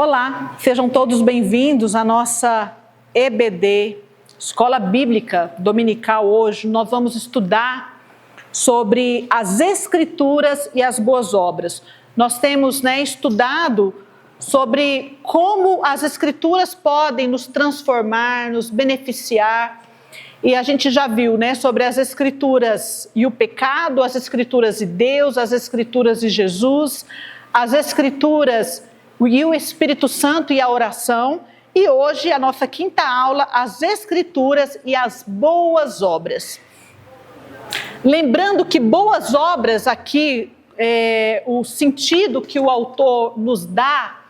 Olá, sejam todos bem-vindos à nossa EBD, Escola Bíblica Dominical. Hoje nós vamos estudar sobre as Escrituras e as boas obras. Nós temos estudado sobre como as Escrituras podem nos transformar, nos beneficiar. E a gente já viu sobre as Escrituras e o pecado, as Escrituras e Deus, as Escrituras e Jesus, as Escrituras e o Espírito Santo e a oração. E hoje a nossa quinta aula, as Escrituras e as boas obras. Lembrando que boas obras aqui, o sentido que o autor nos dá,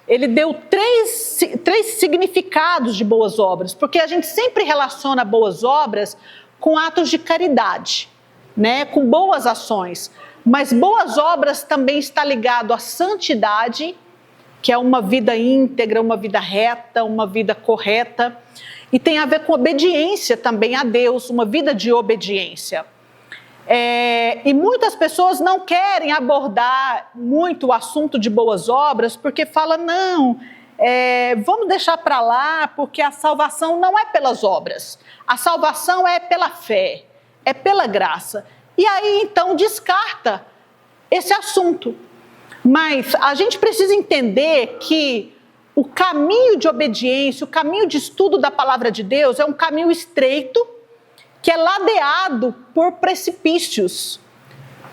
ele deu três significados de boas obras, porque a gente sempre relaciona boas obras com atos de caridade, com boas ações. Mas boas obras também está ligado à santidade, que é uma vida íntegra, uma vida reta, uma vida correta, e tem a ver com obediência também a Deus, uma vida de obediência. E muitas pessoas não querem abordar muito o assunto de boas obras, porque falam, vamos deixar para lá, porque a salvação não é pelas obras, a salvação é pela fé, é pela graça. E aí então descarta esse assunto. Mas a gente precisa entender que o caminho de obediência, o caminho de estudo da palavra de Deus é um caminho estreito, que é ladeado por precipícios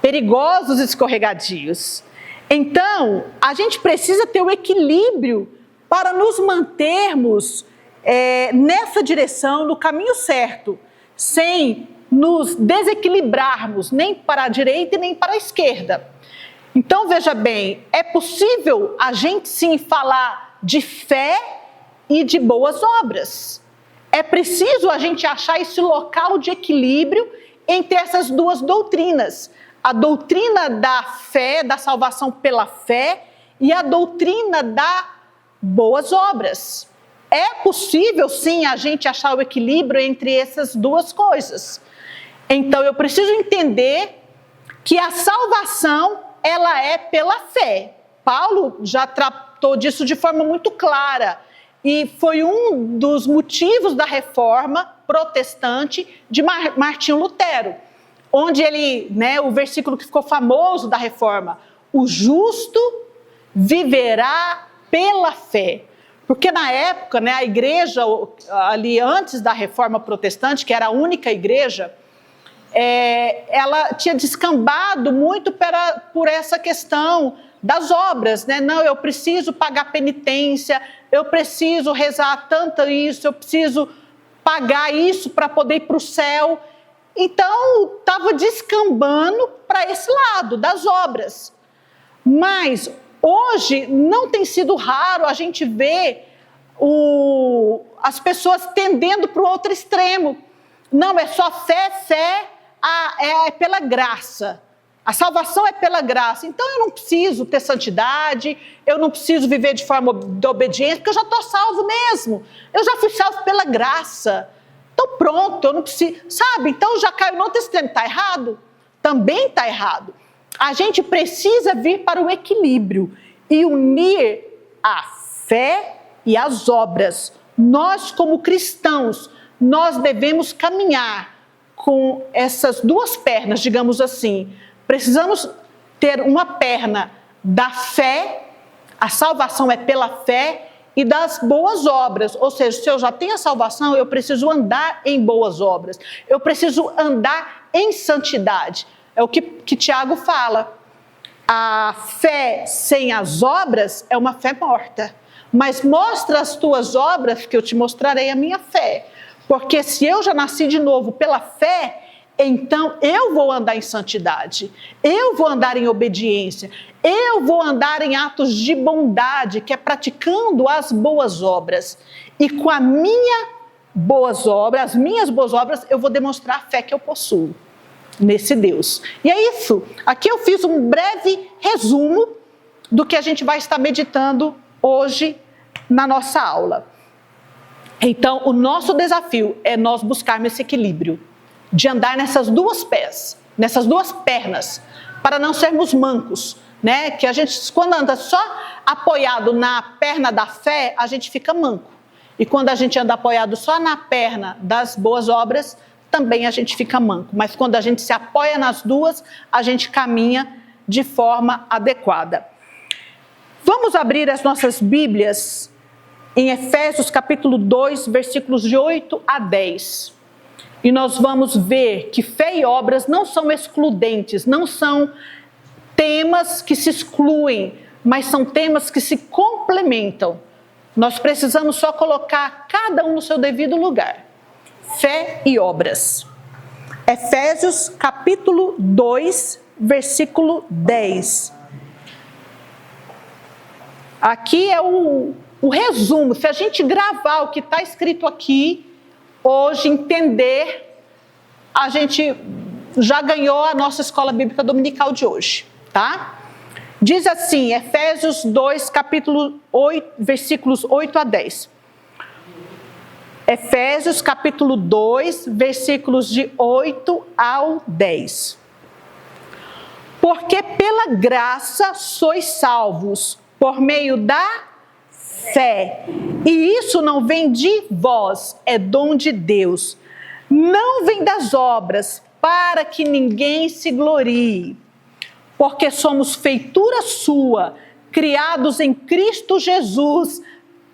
perigosos e escorregadios. Então, a gente precisa ter o equilíbrio para nos mantermos nessa direção, no caminho certo, sem nos desequilibrarmos nem para a direita e nem para a esquerda. Então, veja bem, é possível a gente sim falar de fé e de boas obras. É preciso a gente achar esse local de equilíbrio entre essas duas doutrinas. A doutrina da fé, da salvação pela fé, e a doutrina das boas obras. É possível sim a gente achar o equilíbrio entre essas duas coisas. Então eu preciso entender que a salvação, ela é pela fé. Paulo já tratou disso de forma muito clara. E foi um dos motivos da reforma protestante de Martinho Lutero. Onde ele, o versículo que ficou famoso da reforma, o justo viverá pela fé. Porque na época, a igreja, ali antes da reforma protestante, que era a única igreja, ela tinha descambado muito por essa questão das obras, Não, eu preciso pagar penitência, eu preciso rezar tanto isso, eu preciso pagar isso para poder ir para o céu. Então, estava descambando para esse lado das obras. Mas hoje não tem sido raro a gente ver as pessoas tendendo para o outro extremo. Não, é só fé, é pela graça. A salvação é pela graça. Então eu não preciso ter santidade, eu não preciso viver de forma de obediência, porque eu já estou salvo mesmo. Eu já fui salvo pela graça. Então pronto, eu não preciso. Sabe, então já caiu no outro extremo. Está errado? Também está errado. A gente precisa vir para o equilíbrio e unir a fé e as obras. Nós, como cristãos, nós devemos caminhar com essas duas pernas, digamos assim. Precisamos ter uma perna da fé, a salvação é pela fé, e das boas obras. Ou seja, se eu já tenho a salvação, eu preciso andar em boas obras. Eu preciso andar em santidade. É o que Tiago fala. A fé sem as obras é uma fé morta. Mas mostra as tuas obras que eu te mostrarei a minha fé. Porque se eu já nasci de novo pela fé, então eu vou andar em santidade, eu vou andar em obediência, eu vou andar em atos de bondade, que é praticando as boas obras. E com as minhas boas obras, eu vou demonstrar a fé que eu possuo nesse Deus. E é isso. Aqui eu fiz um breve resumo do que a gente vai estar meditando hoje na nossa aula. Então, o nosso desafio é nós buscarmos esse equilíbrio de andar nessas duas pernas, para não sermos mancos, né? Que a gente, quando anda só apoiado na perna da fé, a gente fica manco. E quando a gente anda apoiado só na perna das boas obras, também a gente fica manco. Mas quando a gente se apoia nas duas, a gente caminha de forma adequada. Vamos abrir as nossas Bíblias em Efésios capítulo 2, versículos de 8 a 10. E nós vamos ver que fé e obras não são excludentes, não são temas que se excluem, mas são temas que se complementam. Nós precisamos só colocar cada um no seu devido lugar. Fé e obras. Efésios capítulo 2, versículo 10. Aqui é o resumo. Se a gente gravar o que está escrito aqui, hoje, entender, a gente já ganhou a nossa escola bíblica dominical de hoje, tá? Diz assim, Efésios 2, capítulo 8, versículos 8 a 10. Efésios capítulo 2, versículos de 8 ao 10. Porque pela graça sois salvos, por meio da fé. E isso não vem de vós, é dom de Deus. Não vem das obras, para que ninguém se glorie. Porque somos feitura sua, criados em Cristo Jesus,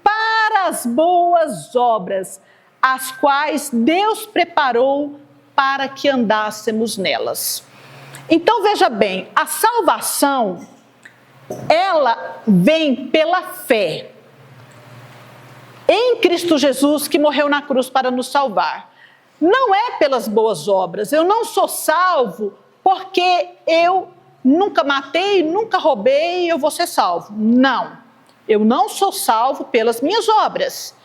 para as boas obras, as quais Deus preparou para que andássemos nelas. Então veja bem, a salvação, ela vem pela fé em Cristo Jesus, que morreu na cruz para nos salvar. Não é pelas boas obras. Eu não sou salvo porque eu nunca matei, nunca roubei e eu vou ser salvo. Não. Eu não sou salvo pelas minhas obras.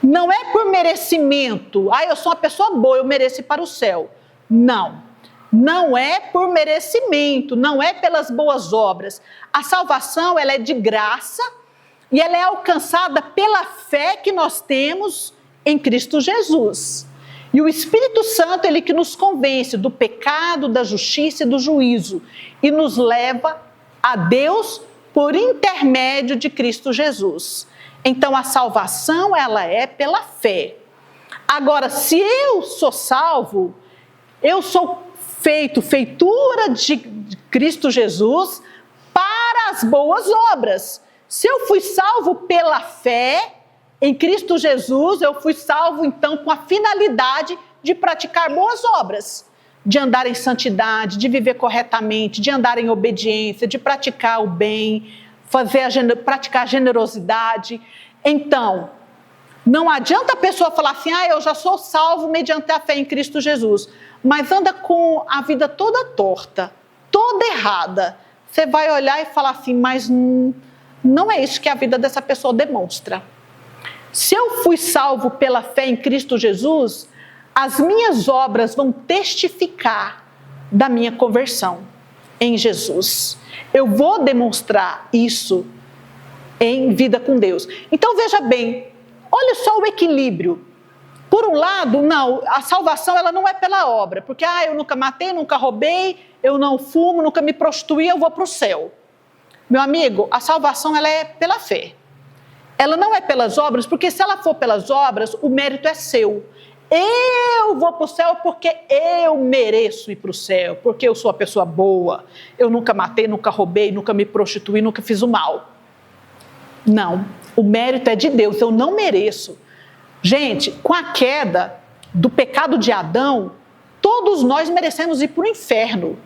Não é por merecimento. Eu sou uma pessoa boa, eu mereço ir para o céu. Não. Não é por merecimento, não é pelas boas obras. A salvação, ela é de graça e ela é alcançada pela fé que nós temos em Cristo Jesus. E o Espírito Santo, ele que nos convence do pecado, da justiça e do juízo e nos leva a Deus por intermédio de Cristo Jesus. Então a salvação, ela é pela fé. Agora, se eu sou salvo, eu sou feitura de Cristo Jesus para as boas obras. Se eu fui salvo pela fé em Cristo Jesus, eu fui salvo então com a finalidade de praticar boas obras, de andar em santidade, de viver corretamente, de andar em obediência, de praticar o bem, praticar generosidade. Então, não adianta a pessoa falar assim, eu já sou salvo mediante a fé em Cristo Jesus, mas anda com a vida toda torta, toda errada. Você vai olhar e falar assim, mas não é isso que a vida dessa pessoa demonstra. Se eu fui salvo pela fé em Cristo Jesus, as minhas obras vão testificar da minha conversão em Jesus. Eu vou demonstrar isso em vida com Deus. Então veja bem, olha só o equilíbrio. Por um lado, não, a salvação ela não é pela obra, porque eu nunca matei, nunca roubei, eu não fumo, nunca me prostituí, eu vou para o céu. Meu amigo, a salvação ela é pela fé. Ela não é pelas obras, porque se ela for pelas obras, o mérito é seu. Eu vou para o céu porque eu mereço ir para o céu, porque eu sou a pessoa boa, eu nunca matei, nunca roubei, nunca me prostituí, nunca fiz o mal. Não, o mérito é de Deus, eu não mereço. Gente, com a queda do pecado de Adão, todos nós merecemos ir para o inferno.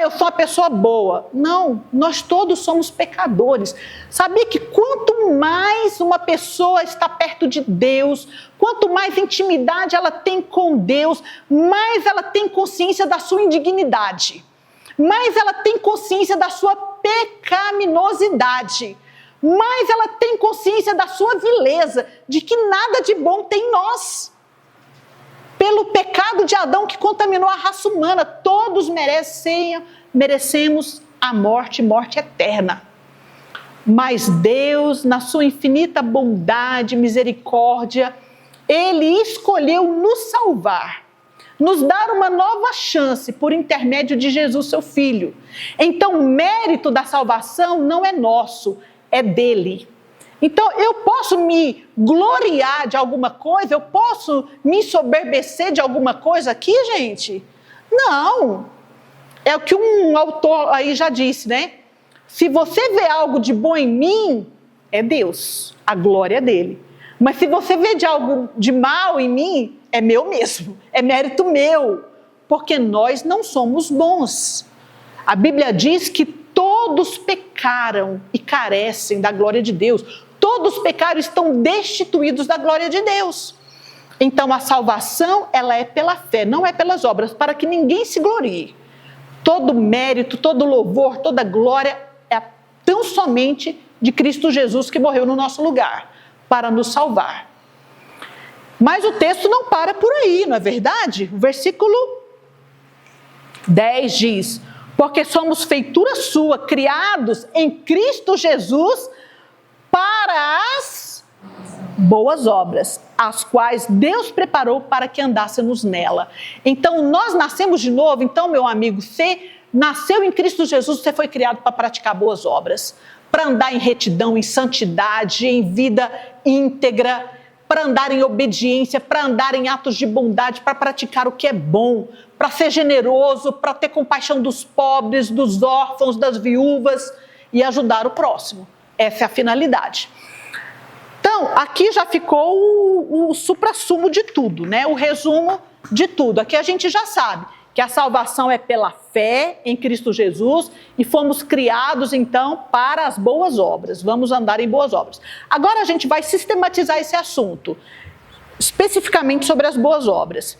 Eu sou uma pessoa boa. Não, nós todos somos pecadores. Sabia que quanto mais uma pessoa está perto de Deus, quanto mais intimidade ela tem com Deus, mais ela tem consciência da sua indignidade, mais ela tem consciência da sua pecaminosidade, mais ela tem consciência da sua vileza, de que nada de bom tem em nós. Pelo pecado de Adão que contaminou a raça humana, todos merecemos a morte eterna. Mas Deus, na sua infinita bondade, misericórdia, Ele escolheu nos salvar. nos dar uma nova chance por intermédio de Jesus, seu Filho. Então, o mérito da salvação não é nosso, é dele. Então, eu posso me gloriar de alguma coisa? Eu posso me soberbecer de alguma coisa aqui, gente? Não. É o que um autor aí já disse, né? Se você vê algo de bom em mim, é Deus, a glória é dele. Mas se você vê de algo de mal em mim, é meu mesmo, é mérito meu, porque nós não somos bons. A Bíblia diz que todos pecaram e carecem da glória de Deus. Todos pecaram e estão destituídos da glória de Deus. Então a salvação, ela é pela fé, não é pelas obras, para que ninguém se glorie. Todo mérito, todo louvor, toda glória é tão somente de Cristo Jesus, que morreu no nosso lugar, para nos salvar. Mas o texto não para por aí, não é verdade? O versículo 10 diz: porque somos feitura sua, criados em Cristo Jesus para as boas obras, as quais Deus preparou para que andássemos nela. Então, nós nascemos de novo. Então, meu amigo, você nasceu em Cristo Jesus, você foi criado para praticar boas obras, para andar em retidão, em santidade, em vida íntegra, para andar em obediência, para andar em atos de bondade, para praticar o que é bom, para ser generoso, para ter compaixão dos pobres, dos órfãos, das viúvas e ajudar o próximo. Essa é a finalidade. Então, aqui já ficou o suprassumo de tudo, né? O resumo de tudo. Aqui a gente já sabe que a salvação é pela fé em Cristo Jesus e fomos criados, então, para as boas obras. Vamos andar em boas obras. Agora a gente vai sistematizar esse assunto, especificamente sobre as boas obras.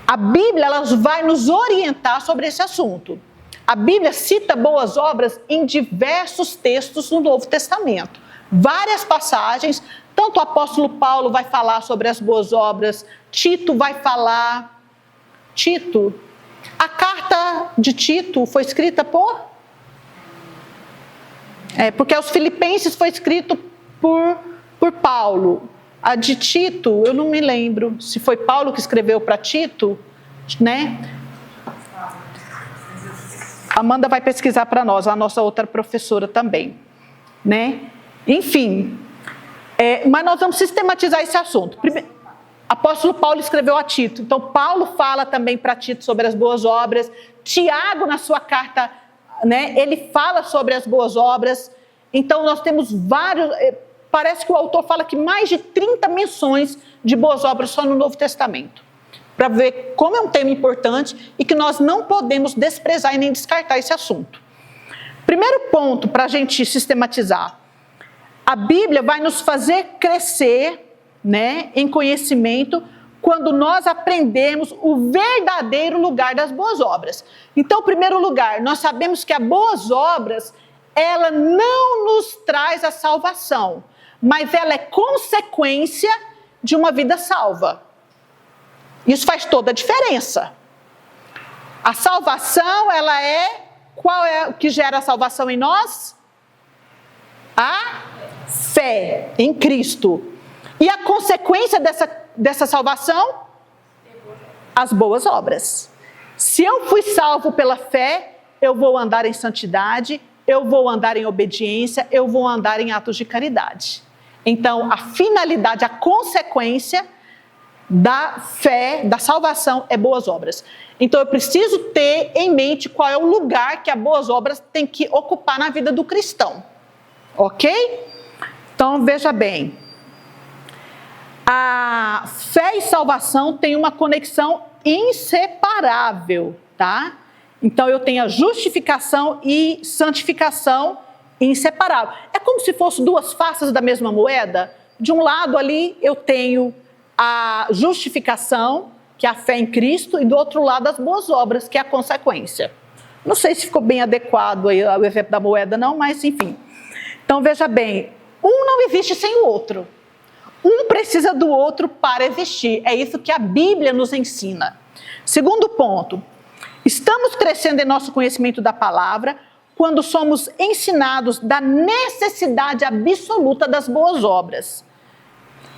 A Bíblia, ela vai nos orientar sobre esse assunto. A Bíblia cita boas obras em diversos textos no Novo Testamento. Várias passagens, tanto o apóstolo Paulo vai falar sobre as boas obras, Tito vai falar. Tito, a carta de Tito foi escrita por? Porque aos Filipenses foi escrito por Paulo. A de Tito, eu não me lembro se foi Paulo que escreveu para Tito, né? Amanda vai pesquisar para nós, a nossa outra professora também, né? Enfim, mas nós vamos sistematizar esse assunto. Primeiro, apóstolo Paulo escreveu a Tito, então Paulo fala também para Tito sobre as boas obras. Tiago, na sua carta, né, ele fala sobre as boas obras. Então nós temos vários, parece que o autor fala que mais de 30 menções de boas obras só no Novo Testamento, para ver como é um tema importante e que nós não podemos desprezar e nem descartar esse assunto. Primeiro ponto para a gente sistematizar: a Bíblia vai nos fazer crescer, né, em conhecimento quando nós aprendemos o verdadeiro lugar das boas obras. Então, em primeiro lugar, nós sabemos que as boas obras, ela não nos traz a salvação, mas ela é consequência de uma vida salva. Isso faz toda a diferença. A salvação, ela qual é o que gera a salvação em nós? A fé em Cristo. E a consequência dessa salvação? As boas obras. Se eu fui salvo pela fé, eu vou andar em santidade, eu vou andar em obediência, eu vou andar em atos de caridade. Então, a finalidade, a consequência da fé, da salvação, é boas obras. Então, eu preciso ter em mente qual é o lugar que as boas obras têm que ocupar na vida do cristão. Ok? Então, veja bem. A fé e salvação têm uma conexão inseparável, tá? Então, eu tenho a justificação e santificação inseparável. É como se fossem duas faces da mesma moeda. De um lado ali, eu tenho a justificação, que é a fé em Cristo, e do outro lado, as boas obras, que é a consequência. Não sei se ficou bem adequado aí o exemplo da moeda, não, mas enfim. Então, veja bem, um não existe sem o outro. Um precisa do outro para existir. É isso que a Bíblia nos ensina. Segundo ponto, estamos crescendo em nosso conhecimento da palavra quando somos ensinados da necessidade absoluta das boas obras.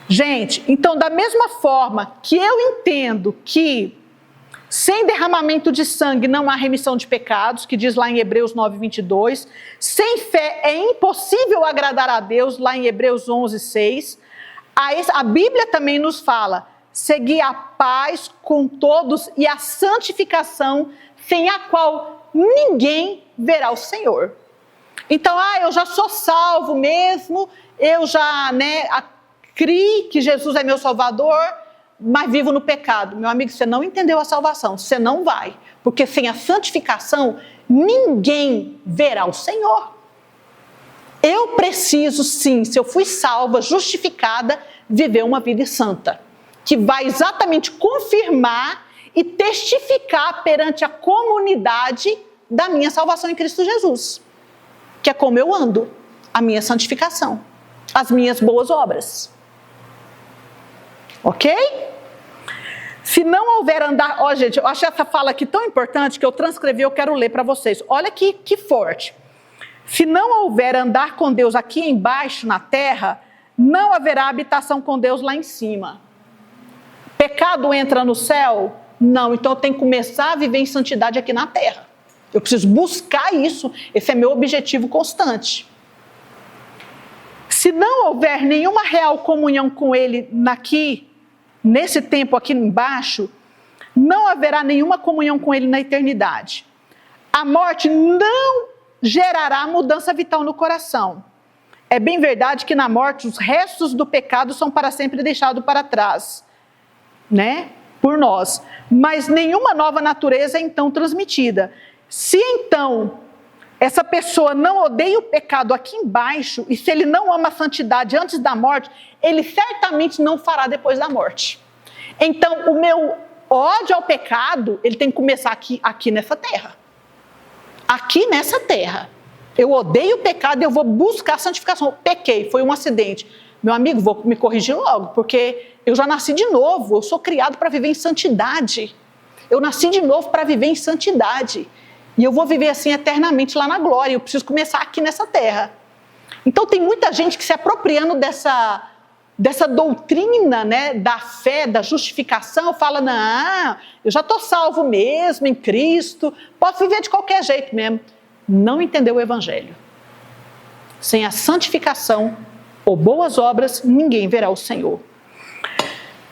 Gente, então da mesma forma que eu entendo que sem derramamento de sangue não há remissão de pecados, que diz lá em Hebreus 9:22, sem fé é impossível agradar a Deus, lá em Hebreus 11:6, a Bíblia também nos fala, seguir a paz com todos e a santificação, sem a qual ninguém verá o Senhor. Então, eu já sou salvo mesmo, eu já, criei que Jesus é meu Salvador, mas vivo no pecado. Meu amigo, você não entendeu a salvação, você não vai, porque sem a santificação, ninguém verá o Senhor. Eu preciso sim, se eu fui salva, justificada, viver uma vida santa, que vai exatamente confirmar e testificar perante a comunidade da minha salvação em Cristo Jesus, que é como eu ando, a minha santificação, as minhas boas obras. Ok? Se não houver andar... gente, eu achei essa fala aqui tão importante que eu transcrevi, eu quero ler para vocês. Olha que forte. Se não houver andar com Deus aqui embaixo na terra, não haverá habitação com Deus lá em cima. Pecado entra no céu? Não, então eu tenho que começar a viver em santidade aqui na terra. Eu preciso buscar isso, esse é meu objetivo constante. Se não houver nenhuma real comunhão com Ele nesse tempo aqui embaixo, não haverá nenhuma comunhão com Ele na eternidade. A morte não gerará mudança vital no coração. É bem verdade que na morte os restos do pecado são para sempre deixados para trás, por nós. Mas nenhuma nova natureza é então transmitida. Se então essa pessoa não odeia o pecado aqui embaixo, e se ele não ama a santidade antes da morte, ele certamente não fará depois da morte. Então, o meu ódio ao pecado, ele tem que começar aqui nessa terra. Aqui nessa terra. Eu odeio o pecado e eu vou buscar a santificação. Pequei, foi um acidente. Meu amigo, vou me corrigir logo, porque eu já nasci de novo, eu sou criado para viver em santidade. Eu nasci de novo para viver em santidade. E eu vou viver assim eternamente lá na glória. Eu preciso começar aqui nessa terra. Então tem muita gente que se apropriando dessa doutrina, da fé, da justificação, fala, não, eu já estou salvo mesmo em Cristo, posso viver de qualquer jeito mesmo. Não entendeu o Evangelho. Sem a santificação ou boas obras, ninguém verá o Senhor.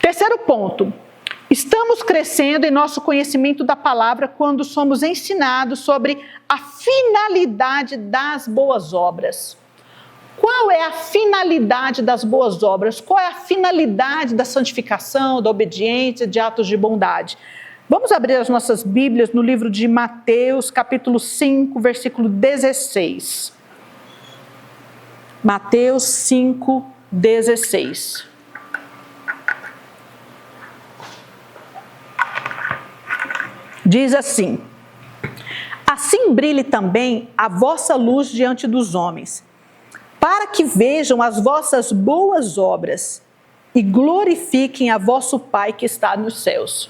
Terceiro ponto. Estamos crescendo em nosso conhecimento da palavra quando somos ensinados sobre a finalidade das boas obras. Qual é a finalidade das boas obras? Qual é a finalidade da santificação, da obediência, de atos de bondade? Vamos abrir as nossas Bíblias no livro de Mateus, capítulo 5, versículo 16. Mateus 5, 16. Diz assim: assim brilhe também a vossa luz diante dos homens, para que vejam as vossas boas obras e glorifiquem a vosso Pai que está nos céus.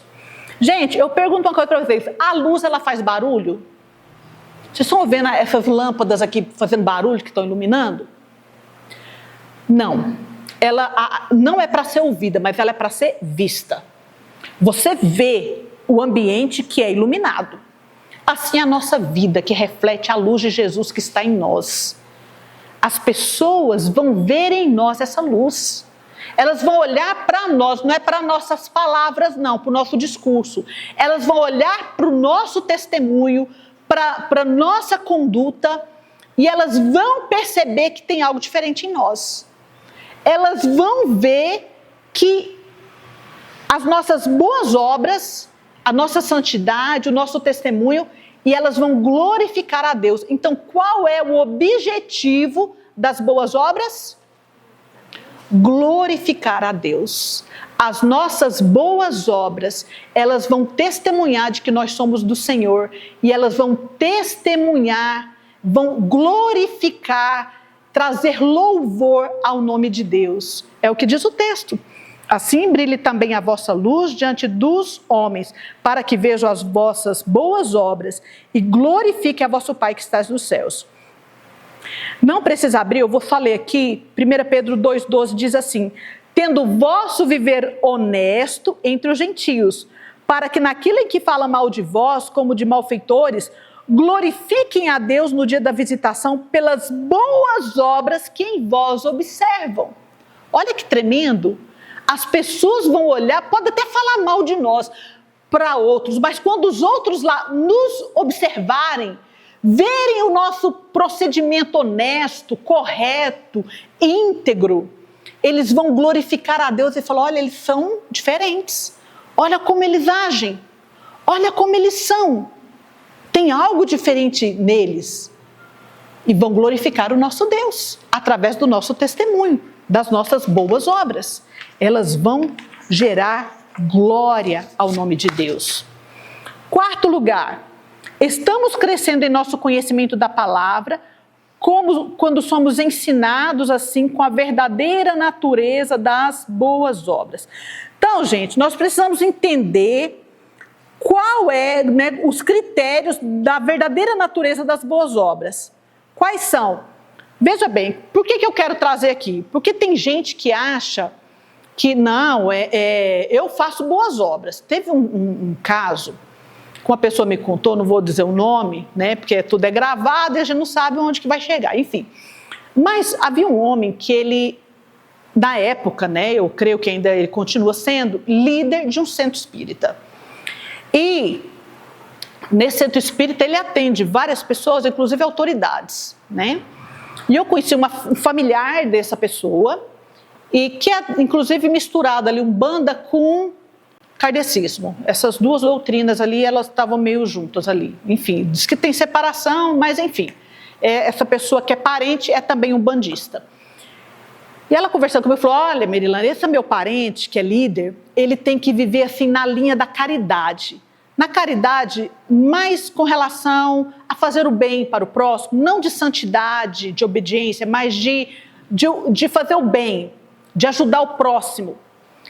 Gente, eu pergunto uma coisa para vocês, a luz ela faz barulho? Vocês estão vendo essas lâmpadas aqui fazendo barulho que estão iluminando? Não, ela não é para ser ouvida, mas ela é para ser vista. Você vê o ambiente que é iluminado. Assim a nossa vida que reflete a luz de Jesus que está em nós. As pessoas vão ver em nós essa luz. Elas vão olhar para nós, não é para nossas palavras não, para o nosso discurso. Elas vão olhar para o nosso testemunho, para a nossa conduta, e elas vão perceber que tem algo diferente em nós. Elas vão ver que as nossas boas obras, a nossa santidade, o nosso testemunho, e elas vão glorificar a Deus. Então, qual é o objetivo das boas obras? Glorificar a Deus. As nossas boas obras, elas vão testemunhar de que nós somos do Senhor, e elas vão testemunhar, vão glorificar, trazer louvor ao nome de Deus. É o que diz o texto. Assim brilhe também a vossa luz diante dos homens, para que vejam as vossas boas obras e glorifique a vosso Pai que está nos céus. Não precisa abrir, eu vou falar aqui, 1 Pedro 2,12 diz assim: tendo o vosso viver honesto entre os gentios, para que naquilo em que fala mal de vós, como de malfeitores, glorifiquem a Deus no dia da visitação pelas boas obras que em vós observam. Olha que tremendo. As pessoas vão olhar, pode até falar mal de nós para outros, mas quando os outros lá nos observarem, verem o nosso procedimento honesto, correto, íntegro, eles vão glorificar a Deus e falar: olha, eles são diferentes, olha como eles agem, olha como eles são, tem algo diferente neles. E vão glorificar o nosso Deus, através do nosso testemunho, das nossas boas obras. Elas vão gerar glória ao nome de Deus. Quarto lugar, estamos crescendo em nosso conhecimento da palavra, como quando somos ensinados assim com a verdadeira natureza das boas obras. Então, gente, nós precisamos entender qual é, os critérios da verdadeira natureza das boas obras. Quais são? Veja bem, por que eu quero trazer aqui? Porque tem gente que acha que não, eu faço boas obras. Teve um caso, que uma pessoa me contou, não vou dizer o nome, né, porque tudo é gravado e a gente não sabe onde que vai chegar, enfim. Mas havia um homem que ele, na época, né, eu creio que ainda ele continua sendo, líder de um centro espírita. E nesse centro espírita ele atende várias pessoas, inclusive autoridades, né? E eu conheci um familiar dessa pessoa, e que é inclusive misturado ali Umbanda com kardecismo. Essas duas doutrinas ali, elas estavam meio juntas ali. Enfim, diz que tem separação, mas enfim. Essa pessoa que é parente é também umbandista. E ela conversando comigo, falou: olha, Merilane, esse é meu parente, que é líder, ele tem que viver assim na linha da caridade. Na caridade, mais com relação a fazer o bem para o próximo, não de santidade, de obediência, mas de fazer o bem, de ajudar o próximo,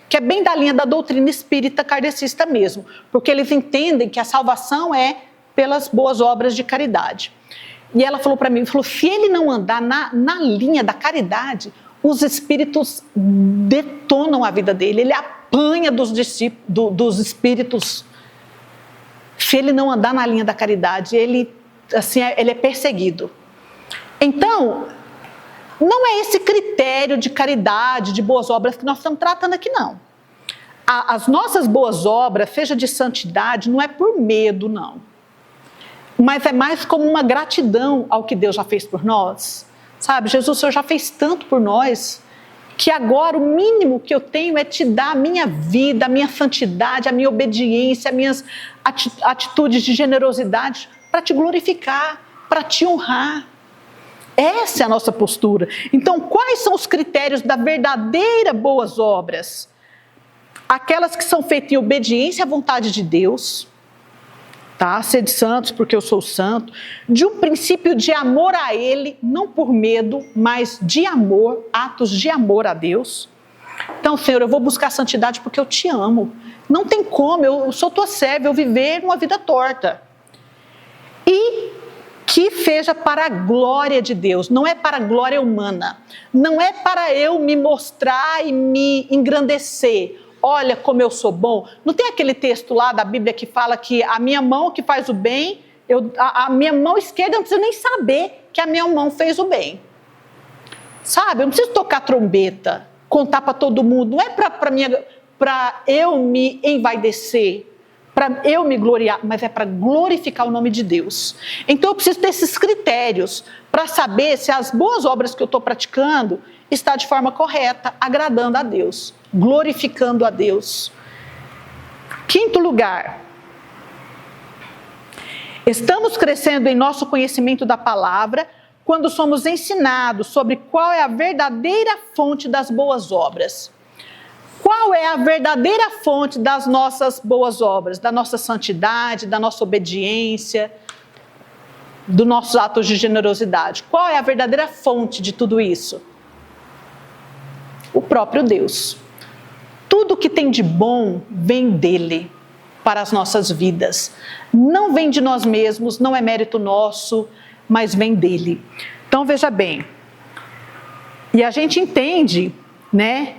que é bem da linha da doutrina espírita kardecista mesmo, porque eles entendem que a salvação é pelas boas obras de caridade. E ela falou para mim, se ele não andar na linha da caridade, os espíritos detonam a vida dele, ele apanha dos espíritos. Se ele não andar na linha da caridade, ele é perseguido. Então, não é esse critério de caridade, de boas obras que nós estamos tratando aqui, não. As nossas boas obras, seja de santidade, não é por medo, não. Mas é mais como uma gratidão ao que Deus já fez por nós. Sabe, Jesus, o Senhor já fez tanto por nós, que agora o mínimo que eu tenho é te dar a minha vida, a minha santidade, a minha obediência, as minhas atitudes de generosidade para te glorificar, para te honrar. Essa é a nossa postura. Então, quais são os critérios da verdadeira boas obras? Aquelas que são feitas em obediência à vontade de Deus, tá? Sede santos porque eu sou santo, de um princípio de amor a Ele, não por medo, mas de amor, atos de amor a Deus. Então, Senhor, eu vou buscar santidade porque eu te amo. Não tem como, eu sou tua serva, eu viver uma vida torta. E que seja para a glória de Deus, não é para a glória humana, não é para eu me mostrar e me engrandecer. Olha como eu sou bom. Não tem aquele texto lá da Bíblia que fala que a minha mão que faz o bem, a minha mão esquerda, eu não preciso nem saber que a minha mão fez o bem. Sabe, eu não preciso tocar trombeta, contar para todo mundo, não é para eu me envaidecer, para eu me gloriar, mas é para glorificar o nome de Deus. Então eu preciso ter esses critérios para saber se as boas obras que eu estou praticando está de forma correta, agradando a Deus, glorificando a Deus. Quinto lugar, estamos crescendo em nosso conhecimento da palavra quando somos ensinados sobre qual é a verdadeira fonte das boas obras. Qual é a verdadeira fonte das nossas boas obras, da nossa santidade, da nossa obediência, dos nossos atos de generosidade? Qual é a verdadeira fonte de tudo isso? O próprio Deus. Tudo que tem de bom vem dele para as nossas vidas. Não vem de nós mesmos, não é mérito nosso, mas vem dele. Então veja bem, e a gente entende, né,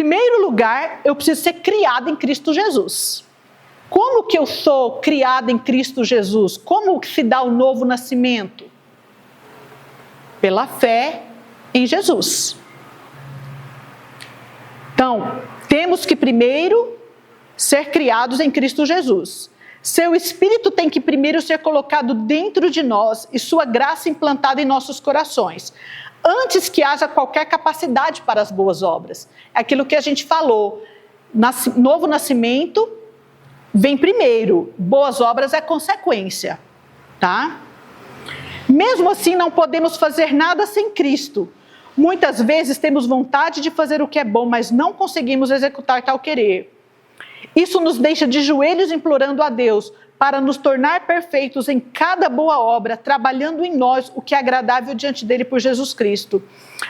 primeiro lugar, eu preciso ser criado em Cristo Jesus. Como que eu sou criado em Cristo Jesus? Como que se dá o novo nascimento? Pela fé em Jesus. Então, temos que primeiro ser criados em Cristo Jesus. Seu Espírito tem que primeiro ser colocado dentro de nós e sua graça implantada em nossos corações, antes que haja qualquer capacidade para as boas obras. É aquilo que a gente falou, novo nascimento vem primeiro, boas obras é consequência, tá? Mesmo assim, não podemos fazer nada sem Cristo. Muitas vezes temos vontade de fazer o que é bom, mas não conseguimos executar tal querer. Isso nos deixa de joelhos implorando a Deus para nos tornar perfeitos em cada boa obra, trabalhando em nós o que é agradável diante dele por Jesus Cristo.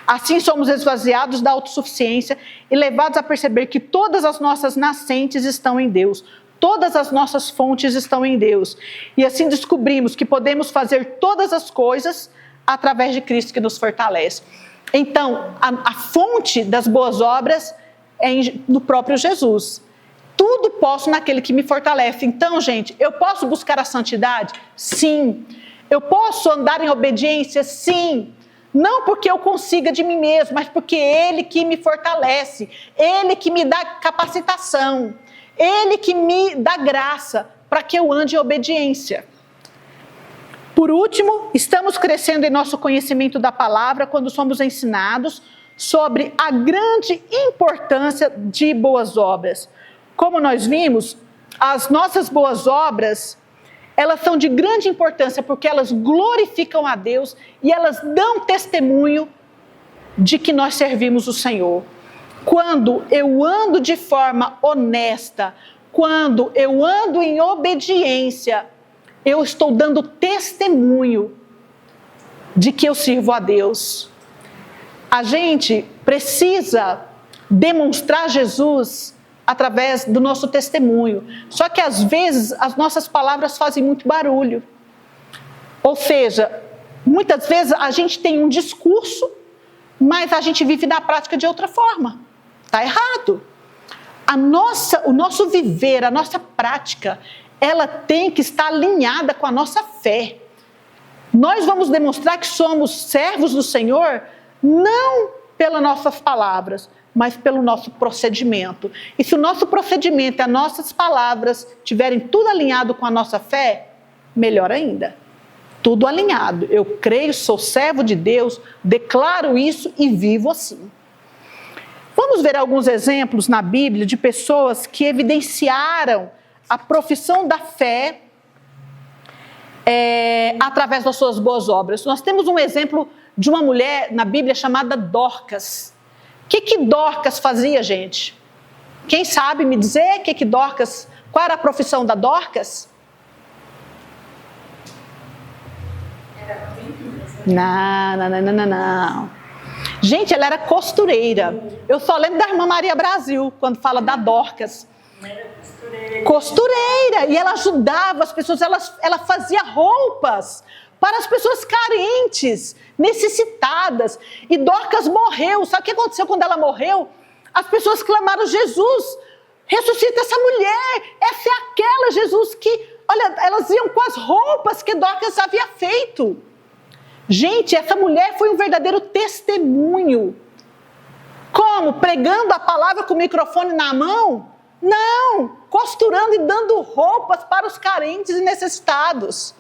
Assim somos esvaziados da autossuficiência e levados a perceber que todas as nossas nascentes estão em Deus. Todas as nossas fontes estão em Deus. E assim descobrimos que podemos fazer todas as coisas através de Cristo que nos fortalece. Então, a fonte das boas obras é no próprio Jesus. Tudo posso naquele que me fortalece. Então, gente, eu posso buscar a santidade? Sim. Eu posso andar em obediência? Sim. Não porque eu consiga de mim mesmo, mas porque Ele que me fortalece. Ele que me dá capacitação. Ele que me dá graça para que eu ande em obediência. Por último, estamos crescendo em nosso conhecimento da palavra quando somos ensinados sobre a grande importância de boas obras. Como nós vimos, as nossas boas obras, elas são de grande importância porque elas glorificam a Deus e elas dão testemunho de que nós servimos o Senhor. Quando eu ando de forma honesta, quando eu ando em obediência, eu estou dando testemunho de que eu sirvo a Deus. A gente precisa demonstrar Jesus através do nosso testemunho. Só que às vezes as nossas palavras fazem muito barulho. Ou seja, muitas vezes a gente tem um discurso, mas a gente vive na prática de outra forma. Está errado. O nosso viver, a nossa prática, ela tem que estar alinhada com a nossa fé. Nós vamos demonstrar que somos servos do Senhor, não pelas nossas palavras, mas pelo nosso procedimento. E se o nosso procedimento e as nossas palavras tiverem tudo alinhado com a nossa fé, melhor ainda. Tudo alinhado. Eu creio, sou servo de Deus, declaro isso e vivo assim. Vamos ver alguns exemplos na Bíblia de pessoas que evidenciaram a profissão da fé através das suas boas obras. Nós temos um exemplo de uma mulher na Bíblia chamada Dorcas. O que Dorcas fazia, gente? Quem sabe me dizer qual era a profissão da Dorcas? Não. Gente, ela era costureira. Eu só lembro da irmã Maria Brasil, quando fala da Dorcas. Costureira. E ela ajudava as pessoas, ela fazia roupas para as pessoas carentes, necessitadas. E Dorcas morreu. Sabe o que aconteceu quando ela morreu? As pessoas clamaram: Jesus, ressuscita essa mulher. Essa é aquela Jesus que, olha, elas iam com as roupas que Dorcas havia feito. Gente, essa mulher foi um verdadeiro testemunho. Como? Pregando a palavra com o microfone na mão? Não, costurando e dando roupas para os carentes e necessitados.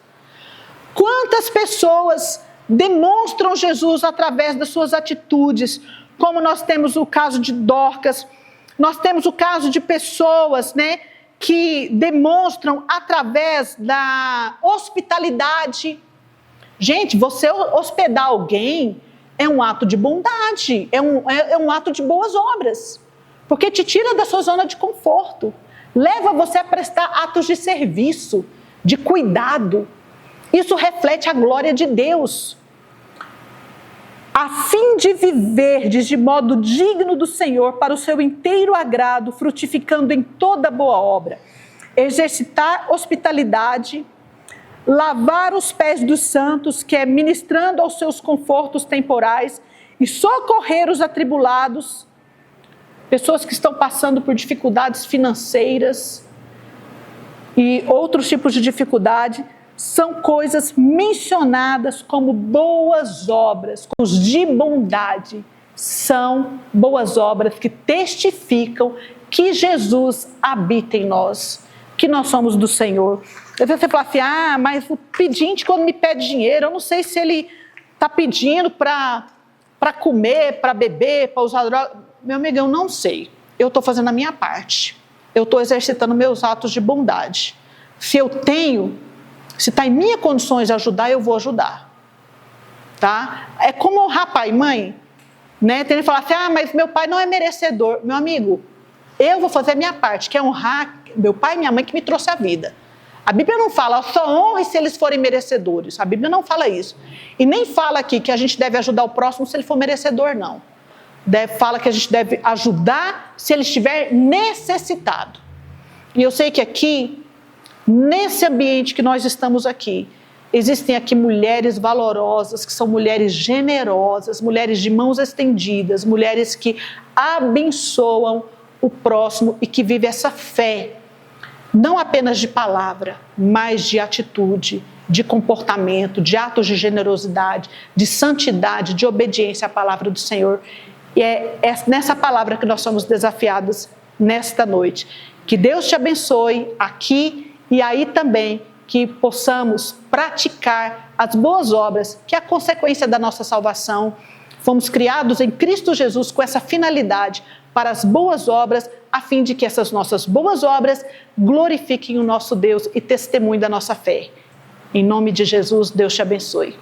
Quantas pessoas demonstram Jesus através das suas atitudes? Como nós temos o caso de Dorcas, nós temos o caso de pessoas, que demonstram através da hospitalidade. Gente, você hospedar alguém é um ato de bondade, é um ato de boas obras, porque te tira da sua zona de conforto, leva você a prestar atos de serviço, de cuidado. Isso reflete a glória de Deus. A fim de viverdes de modo digno do Senhor, para o seu inteiro agrado, frutificando em toda boa obra, exercitar hospitalidade, lavar os pés dos santos, que é ministrando aos seus confortos temporais, e socorrer os atribulados, pessoas que estão passando por dificuldades financeiras e outros tipos de dificuldade, são coisas mencionadas como boas obras, como os de bondade. São boas obras que testificam que Jesus habita em nós, que nós somos do Senhor. Às vezes você fala assim, mas o pedinte quando me pede dinheiro, eu não sei se ele está pedindo para comer, para beber, para usar droga. Meu amigo, eu não sei. Eu estou fazendo a minha parte. Eu estou exercitando meus atos de bondade. Se eu tenho, se está em minhas condições de ajudar, eu vou ajudar. Tá? É como honrar pai e mãe. Né? Tem gente que fala assim, mas meu pai não é merecedor. Meu amigo, eu vou fazer a minha parte, que é honrar meu pai e minha mãe que me trouxe a vida. A Bíblia não fala, só honre se eles forem merecedores. A Bíblia não fala isso. E nem fala aqui que a gente deve ajudar o próximo se ele for merecedor, não. Fala que a gente deve ajudar se ele estiver necessitado. E eu sei que aqui, nesse ambiente que nós estamos aqui, existem aqui mulheres valorosas, que são mulheres generosas, mulheres de mãos estendidas, mulheres que abençoam o próximo e que vivem essa fé, não apenas de palavra, mas de atitude, de comportamento, de atos de generosidade, de santidade, de obediência à palavra do Senhor. E é nessa palavra que nós somos desafiados nesta noite. Que Deus te abençoe aqui e aí também, que possamos praticar as boas obras, que é a consequência da nossa salvação. Fomos criados em Cristo Jesus com essa finalidade, para as boas obras, a fim de que essas nossas boas obras glorifiquem o nosso Deus e testemunhem da nossa fé. Em nome de Jesus, Deus te abençoe.